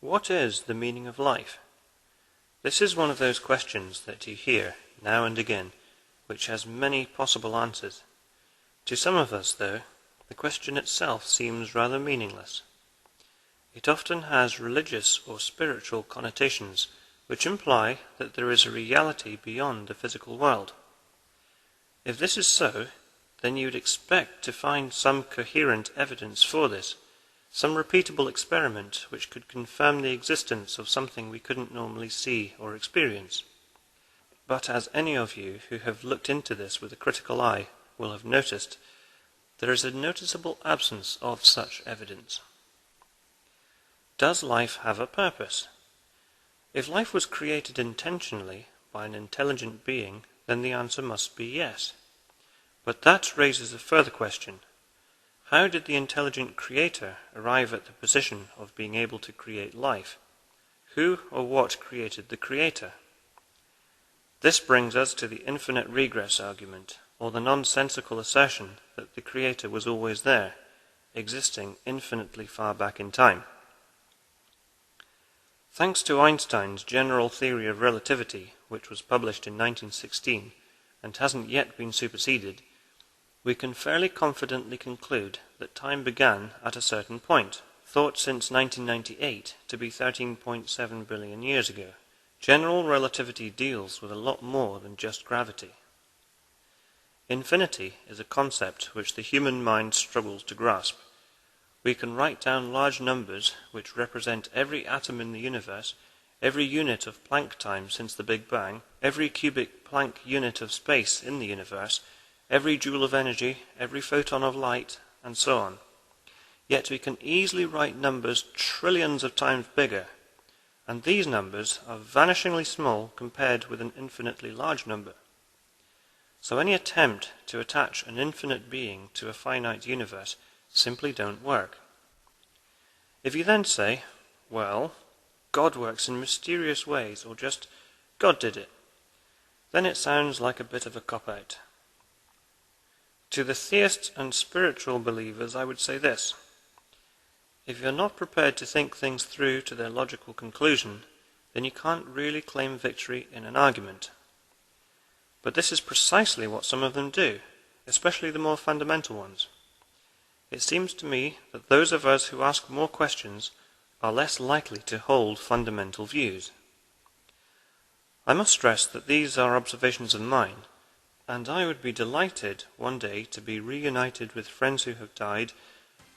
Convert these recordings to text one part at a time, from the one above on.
What is the meaning of life? This is one of those questions that you hear now and again, which has many possible answers. To some of us, though, the question itself seems rather meaningless. It often has religious or spiritual connotations, which imply that there is a reality beyond the physical world. If this is so, then you would expect to find some coherent evidence for this, some repeatable experiment which could confirm the existence of something we couldn't normally see or experience. But as any of you who have looked into this with a critical eye will have noticed, there is a noticeable absence of such evidence. Does life have a purpose? If life was created intentionally by an intelligent being, then the answer must be yes. But that raises a further question. How did the intelligent creator arrive at the position of being able to create life? Who or what created the creator? This brings us to the infinite regress argument, or the nonsensical assertion that the creator was always there, existing infinitely far back in time. Thanks to Einstein's general theory of relativity, which was published in 1916 and hasn't yet been superseded, we can fairly confidently conclude that time began at a certain point, thought since 1998 to be 13.7 billion years ago. General relativity deals with a lot more than just gravity. Infinity is a concept which the human mind struggles to grasp. We can write down large numbers which represent every atom in the universe, every unit of Planck time since the Big Bang, every cubic Planck unit of space in the universe, every joule of energy, every photon of light, and so on. Yet we can easily write numbers trillions of times bigger, and these numbers are vanishingly small compared with an infinitely large number. So any attempt to attach an infinite being to a finite universe simply don't work. If you then say, well, God works in mysterious ways, or just God did it, then it sounds like a bit of a cop-out. To the theists and spiritual believers, I would say this. If you're not prepared to think things through to their logical conclusion, then you can't really claim victory in an argument. But this is precisely what some of them do, especially the more fundamental ones. It seems to me that those of us who ask more questions are less likely to hold fundamental views. I must stress that these are observations of mine, and I would be delighted one day to be reunited with friends who have died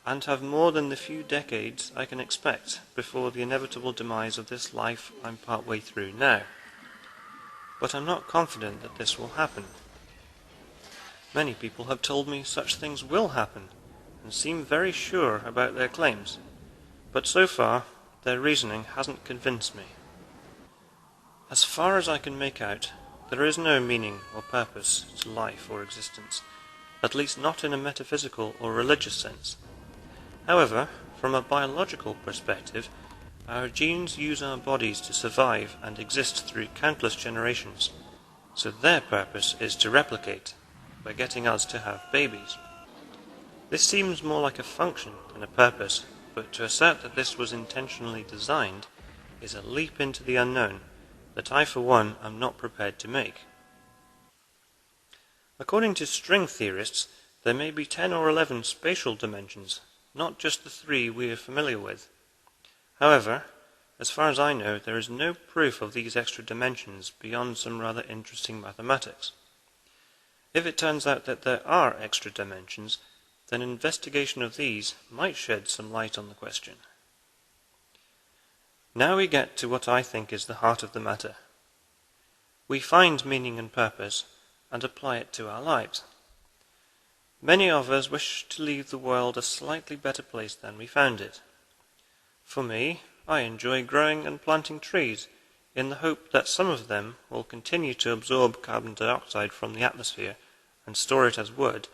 and have more than the few decades I can expect before the inevitable demise of this life I'm partway through now. But I'm not confident that this will happen. Many people have told me such things will happen and seem very sure about their claims, but so far their reasoning hasn't convinced me. As far as I can make out, there is no meaning or purpose to life or existence, at least not in a metaphysical or religious sense. However, from a biological perspective, our genes use our bodies to survive and exist through countless generations, so their purpose is to replicate, by getting us to have babies. This seems more like a function than a purpose, but to assert that this was intentionally designed is a leap into the unknown that I, for one, am not prepared to make. According to string theorists, there may be 10 or 11 spatial dimensions, not just the 3 we are familiar with. However, as far as I know, there is no proof of these extra dimensions beyond some rather interesting mathematics. If it turns out that there are extra dimensions, then investigation of these might shed some light on the question. Now we get to what I think is the heart of the matter. We find meaning and purpose and apply it to our lives. Many of us wish to leave the world a slightly better place than we found it. For me, I enjoy growing and planting trees in the hope that some of them will continue to absorb carbon dioxide from the atmosphere and store it as wood,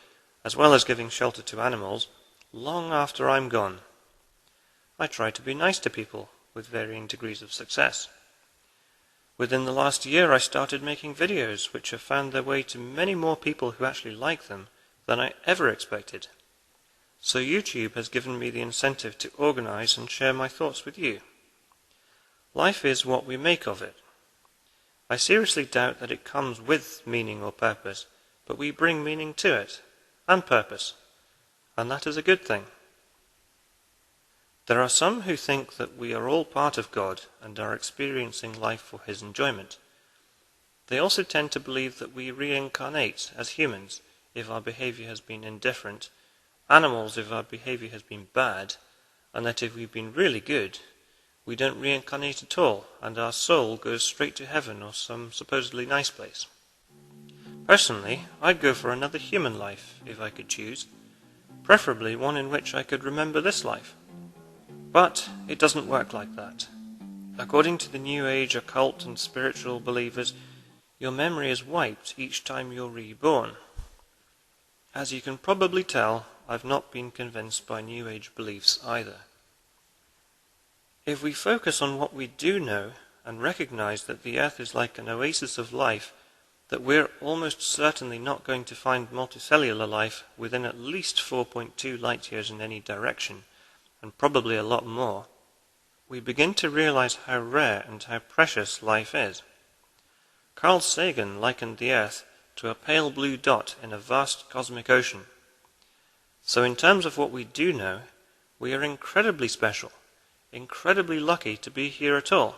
as well as giving shelter to animals, long after I'm gone. I try to be nice to people, with varying degrees of success. Within the last year I started making videos which have found their way to many more people who actually like them than I ever expected. So YouTube has given me the incentive to organize and share my thoughts with you. Life is what we make of it. I seriously doubt that it comes with meaning or purpose, but we bring meaning to it, and purpose, and that is a good thing. There are some who think that we are all part of God and are experiencing life for His enjoyment. They also tend to believe that we reincarnate as humans if our behavior has been indifferent, animals if our behavior has been bad, and that if we've been really good, we don't reincarnate at all, and our soul goes straight to heaven or some supposedly nice place. Personally, I'd go for another human life, if I could choose, preferably one in which I could remember this life. But it doesn't work like that. According to the New Age occult and spiritual believers, your memory is wiped each time you're reborn. As you can probably tell, I've not been convinced by New Age beliefs either. If we focus on what we do know and recognize that the Earth is like an oasis of life, that we're almost certainly not going to find multicellular life within at least 4.2 light years in any direction, and probably a lot more, we begin to realize how rare and how precious life is. Carl Sagan likened the Earth to a pale blue dot in a vast cosmic ocean. So in terms of what we do know, we are incredibly special, incredibly lucky to be here at all.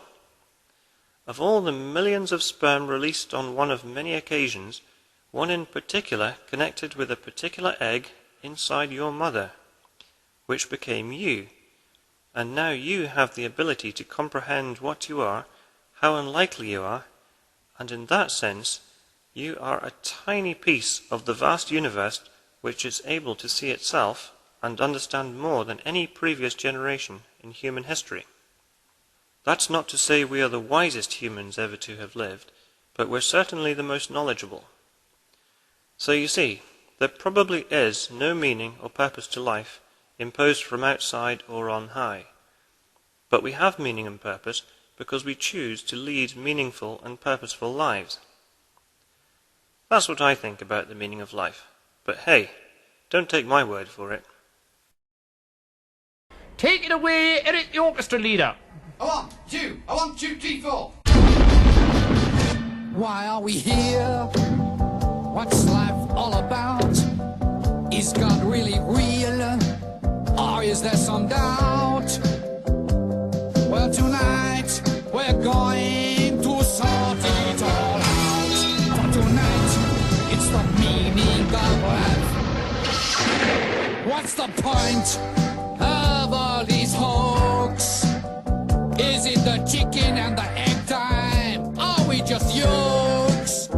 Of all the millions of sperm released on one of many occasions, one in particular connected with a particular egg inside your mother, which became you, and now you have the ability to comprehend what you are, how unlikely you are, and in that sense, you are a tiny piece of the vast universe which is able to see itself and understand more than any previous generation in human history. That's not to say we are the wisest humans ever to have lived, but we're certainly the most knowledgeable. So you see, there probably is no meaning or purpose to life imposed from outside or on high. But we have meaning and purpose because we choose to lead meaningful and purposeful lives. That's what I think about the meaning of life. But hey, don't take my word for it. Take it away, Eric the orchestra leader. I want two, three, four. Why are we here? What's life all about? Is God really real? Or is there some doubt? Well, tonight we're going to sort it all out. For tonight, it's the meaning of life. What's the point of all these hoax? Is it the chicken and the egg time? Are we just yolks?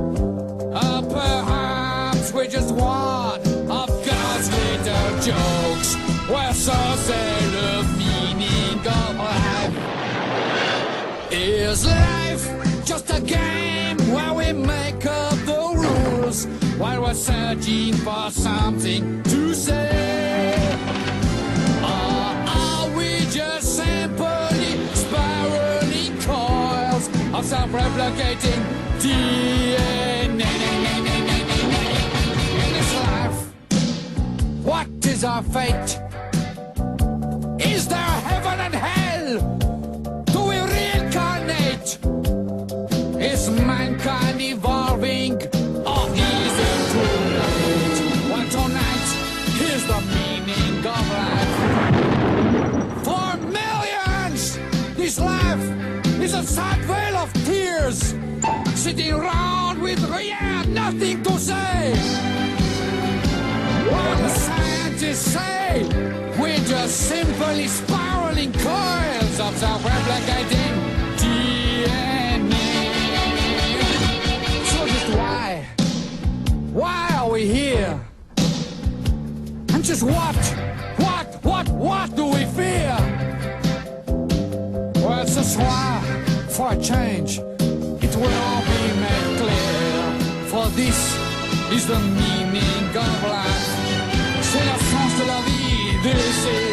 Perhaps we're just one of God's little jokes. We're so say the meaning of life. Is life just a game where we make up the rules while we're searching for something to say? Or are we just simply spiraling coils of self-replicating DNA? In this life, what is our fate? Is there heaven and hell? Do we reincarnate? Is mankind evolving? Or is it too late? Well, tonight, here's the meaning of life. For millions, this life is a sad veil of tears, sitting around with nothing to say. While the scientists say we're just simply spiraling coils of self-replicating DNA. So just why are we here? And just what do we fear? Well, it's a soir for a change. It will all be made clear. For this is the meaning of life. C'est la sens de la vie, de laisser